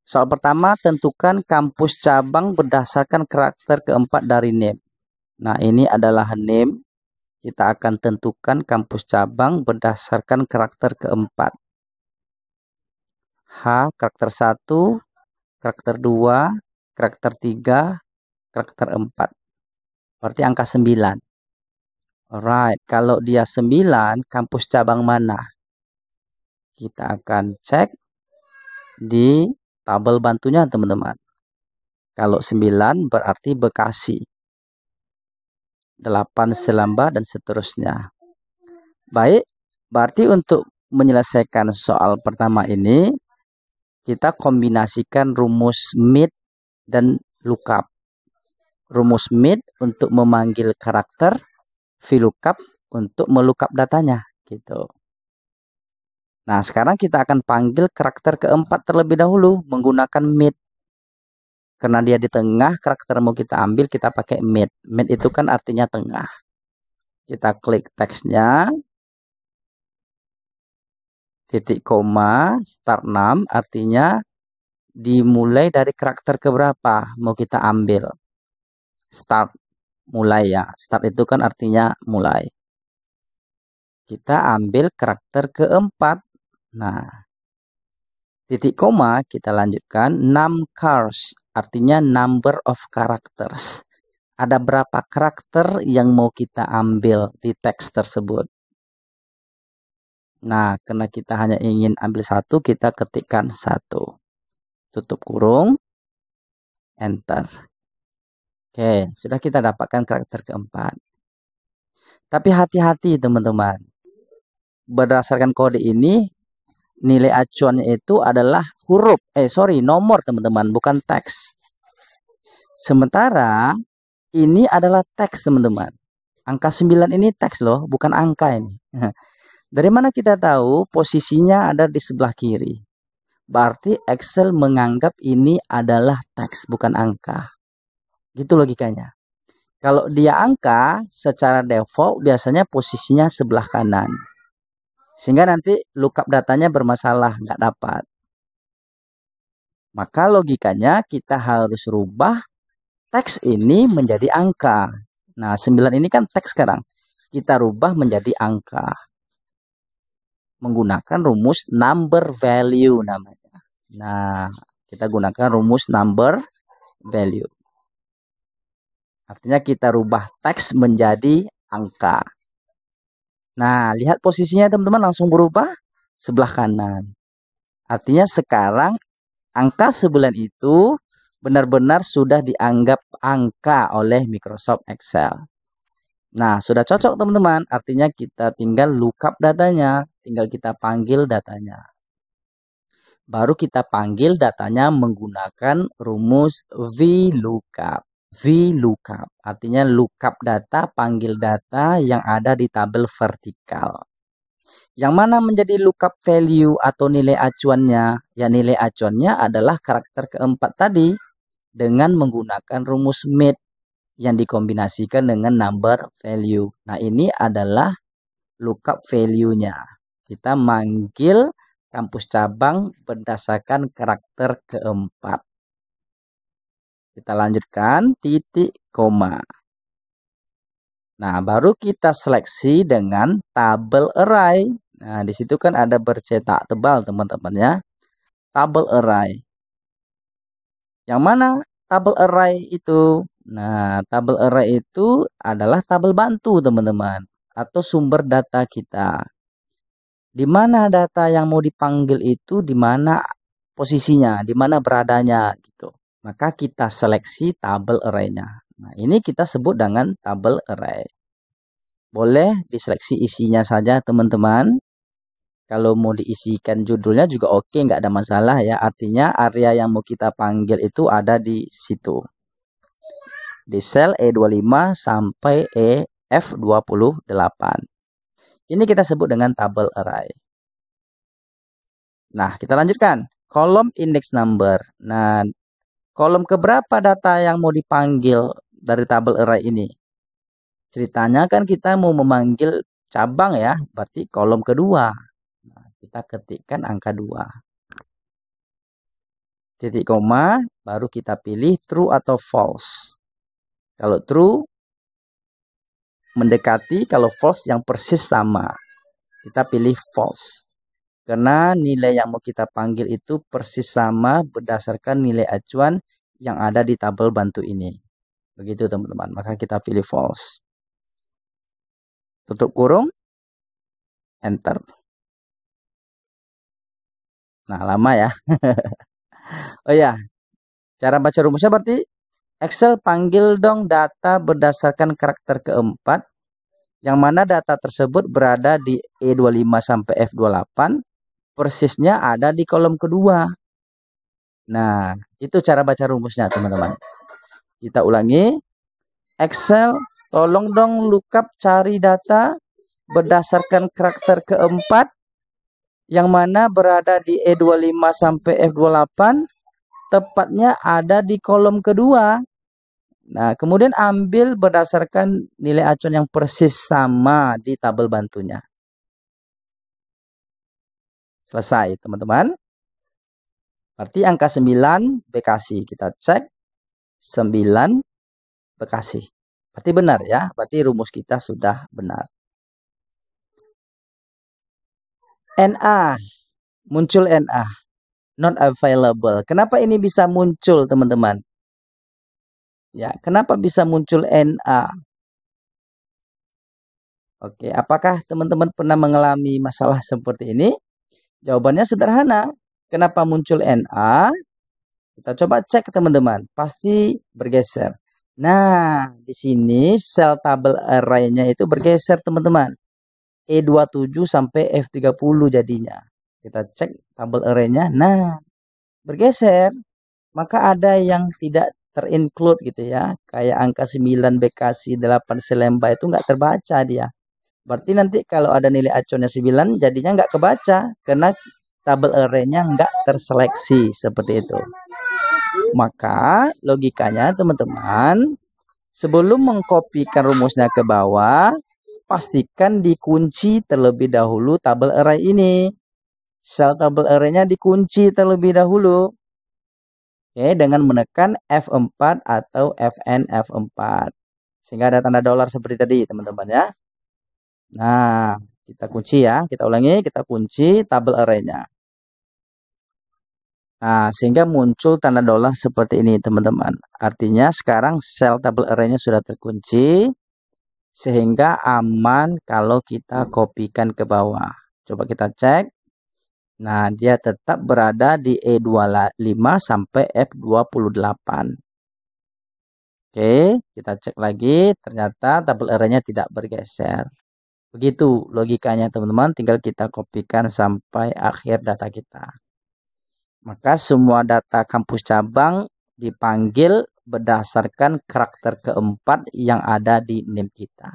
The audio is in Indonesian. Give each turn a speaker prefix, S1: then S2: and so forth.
S1: Soal pertama, tentukan kampus cabang berdasarkan karakter keempat dari name. Nah, ini adalah name. Kita akan tentukan kampus cabang berdasarkan karakter keempat. H, karakter 1, karakter 2, karakter 3, karakter 4. Berarti angka 9. Alright, kalau dia 9, kampus cabang mana? Kita akan cek di tabel bantunya, teman-teman. Kalau 9 berarti Bekasi. 8 Selamba dan seterusnya. Baik, berarti untuk menyelesaikan soal pertama ini, kita kombinasikan rumus MIT dan lookup. Rumus MIT untuk memanggil karakter, VLOOKUP untuk melookup datanya, gitu. Nah, sekarang kita akan panggil karakter keempat terlebih dahulu menggunakan MIT. Karena dia di tengah, karakter mau kita ambil, kita pakai MIT. MIT itu kan artinya tengah. Kita klik teksnya. Titik koma, start 6, artinya dimulai dari karakter keberapa mau kita ambil. Start, mulai ya. Start itu kan artinya mulai. Kita ambil karakter keempat. Nah, titik koma kita lanjutkan. Num cars, artinya number of characters. Ada berapa karakter yang mau kita ambil di teks tersebut. Nah, karena kita hanya ingin ambil satu, kita ketikkan 1. Tutup kurung. Enter. Oke, sudah kita dapatkan karakter keempat. Tapi hati-hati teman-teman. Berdasarkan kode ini, nilai acuannya itu adalah nomor teman-teman, bukan teks. Sementara ini adalah teks teman-teman. Angka 9 ini teks loh, bukan angka ini. Dari mana kita tahu posisinya ada di sebelah kiri? Berarti Excel menganggap ini adalah teks, bukan angka. Gitu logikanya. Kalau dia angka, secara default biasanya posisinya sebelah kanan. Sehingga nanti lookup datanya bermasalah, nggak dapat. Maka logikanya kita harus rubah teks ini menjadi angka. Nah, 9 ini kan teks sekarang. Kita rubah menjadi angka. Menggunakan rumus number value namanya. Nah, kita gunakan rumus number value. Artinya kita rubah teks menjadi angka. Nah, lihat posisinya teman-teman langsung berubah sebelah kanan. Artinya sekarang angka 9 itu benar-benar sudah dianggap angka oleh Microsoft Excel. Nah, sudah cocok teman-teman. Artinya kita tinggal lookup datanya. Tinggal kita panggil datanya. Baru kita panggil datanya menggunakan rumus VLOOKUP. VLOOKUP artinya lookup data, panggil data yang ada di tabel vertikal. Yang mana menjadi lookup value atau nilai acuannya? Ya, nilai acuannya adalah karakter keempat tadi dengan menggunakan rumus MIT yang dikombinasikan dengan number value. Nah, ini adalah lookup value-nya. Kita manggil kampus cabang berdasarkan karakter keempat. Kita lanjutkan titik koma. Nah, baru kita seleksi dengan tabel array. Nah, di situ kan ada bercetak tebal teman-teman ya. Tabel array. Yang mana tabel array itu? Nah, tabel array itu adalah tabel bantu teman-teman. Atau sumber data kita. Di mana data yang mau dipanggil itu, di mana posisinya, di mana beradanya gitu. Maka kita seleksi tabel array-nya. Nah, ini kita sebut dengan tabel array. Boleh diseleksi isinya saja teman-teman. Kalau mau diisikan judulnya juga oke, nggak ada masalah ya. Artinya area yang mau kita panggil itu ada di situ. Di sel E25 sampai EF28. Ini kita sebut dengan tabel array. Nah, kita lanjutkan. Kolom index number. Nah, kolom keberapa data yang mau dipanggil dari tabel array ini? Ceritanya kan kita mau memanggil cabang ya, berarti kolom kedua. Nah, kita ketikkan angka 2. titik koma, baru kita pilih true atau false. Kalau true, mendekati, kalau false yang persis sama. Kita pilih false. Karena nilai yang mau kita panggil itu persis sama berdasarkan nilai acuan yang ada di tabel bantu ini. Begitu teman-teman, maka kita pilih false. Tutup kurung, enter. Nah, lama ya. Oh ya, cara baca rumusnya berarti Excel panggil dong data berdasarkan karakter keempat, yang mana data tersebut berada di E25 sampai F28, persisnya ada di kolom kedua. Nah, itu cara baca rumusnya teman-teman. Kita ulangi. Excel, tolong dong lookup cari data berdasarkan karakter keempat, yang mana berada di E25 sampai F28, tepatnya ada di kolom kedua. Nah, kemudian ambil berdasarkan nilai acuan yang persis sama di tabel bantunya. Selesai, teman-teman. Berarti angka 9 Bekasi. Kita cek 9 Bekasi. Berarti benar ya. Berarti rumus kita sudah benar. NA. Muncul NA. Not available. Kenapa ini bisa muncul, teman-teman? Ya, kenapa bisa muncul NA? Oke, apakah teman-teman pernah mengalami masalah seperti ini? Jawabannya sederhana. Kenapa muncul NA? Kita coba cek teman-teman. Pasti bergeser. Nah, di sini sel tabel array-nya itu bergeser teman-teman. E27 sampai F30 jadinya. Kita cek tabel array-nya. Nah, bergeser. Maka ada yang tidak terinclude gitu ya. Kayak angka 9 Bekasi 8 Selemba itu nggak terbaca dia. Berarti nanti kalau ada nilai acuannya 9 jadinya nggak kebaca. Karena tabel array-nya nggak terseleksi seperti itu. Maka logikanya teman-teman, sebelum mengkopikan rumusnya ke bawah, pastikan dikunci terlebih dahulu tabel array ini. Sel tabel array-nya dikunci terlebih dahulu. Oke, dengan menekan F4 atau Fn F4. Sehingga ada tanda dolar seperti tadi teman-teman ya. Nah, kita kunci ya. Kita ulangi, kita kunci tabel array-nya. Nah, sehingga muncul tanda dolar seperti ini teman-teman. Artinya sekarang sel tabel array-nya sudah terkunci. Sehingga aman kalau kita kopikan ke bawah. Coba kita cek. Nah, dia tetap berada di E25 sampai F28. Oke, kita cek lagi. Ternyata tabel array-nya tidak bergeser. Begitu logikanya teman-teman. Tinggal kita kopikan sampai akhir data kita. Maka semua data kampus cabang dipanggil berdasarkan karakter keempat yang ada di NIM kita.